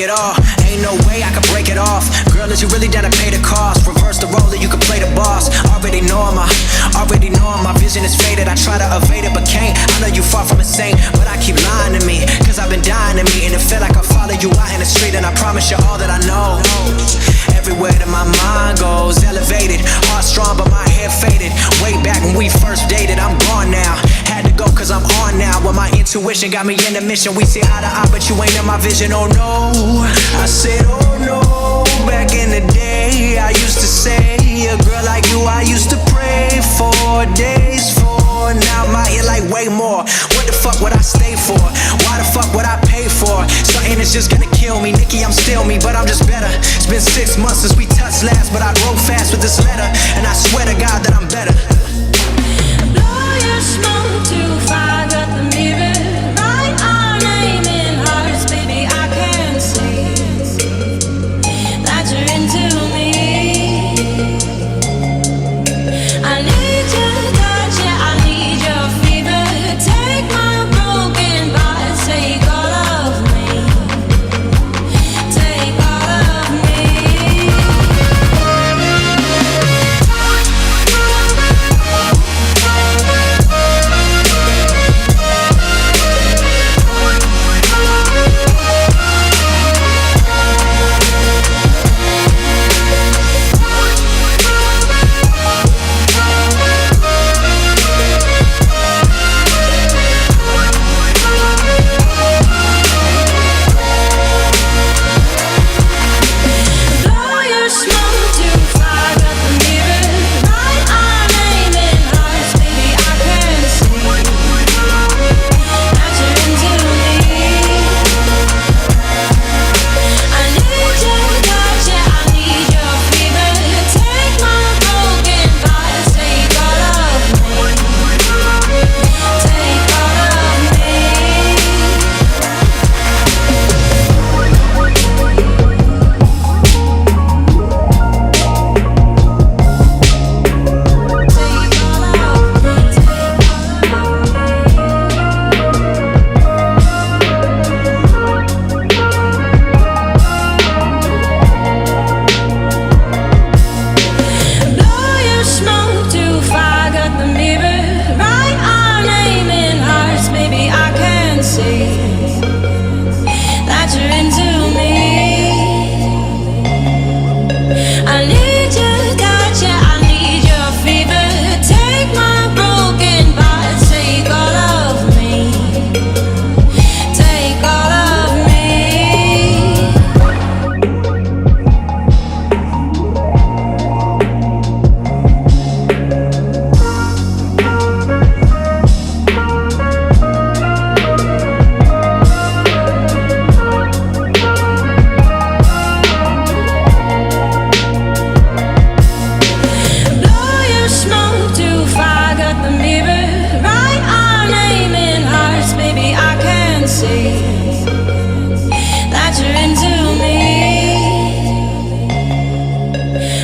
it all. Ain't no way I can break it off. Girl, is you really down to pay the cost? Reverse the role that you can play the boss. Already know my vision is faded. I try to evade it but can't. I know you far from insane, but I keep lying to me, cause I've been dying to meet. And it feel like I follow you out in the street, and I promise you all that I know. Everywhere that my mind goes, elevated, heart strong but my hair faded. Way back when we first dated, I'm gone now. Had to go cause I'm on now. When my intuition got me in the mission. We see eye to eye but you ain't in my vision, oh no. I said oh no. Back in the day I used to say, a girl like you I used to pray for days for. Now I'm out here like way more. What the fuck would I stay for? Why the fuck would I pay for something that's just gonna kill me? Nikki, I'm still me, but I'm just better. It's been 6 months since we touched last, but I wrote fast with this letter, and I swear to God that I'm better. Blow your smoke too far, got the mirror. Write our name in hearts, baby, I can see that you're into me. I need your touch, yeah, I need your fever. Take my broken parts, take all of me. Take all of me. Blow your smoke too far, got the mirror. Write our name in hearts, baby, I can see that you're into me. I need your touch, yeah, I need your fever. Take my broken parts, take all of me. Take all of me. Blow your smoke too far, got the mirror. Write our name in hearts, baby, I can see that you're into me. I need your touch, yeah, I need your fever. Take my broken parts, take all of me. Take all of me. Blow your smoke too far, got the mirror. Write our name in hearts, baby, I can see that you're into me.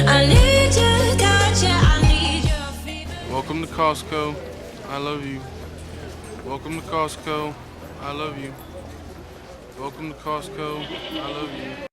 I need your touch, yeah, I need your fever. Welcome to Costco. I love you. Welcome to Costco. I love you. Welcome to Costco. I love you.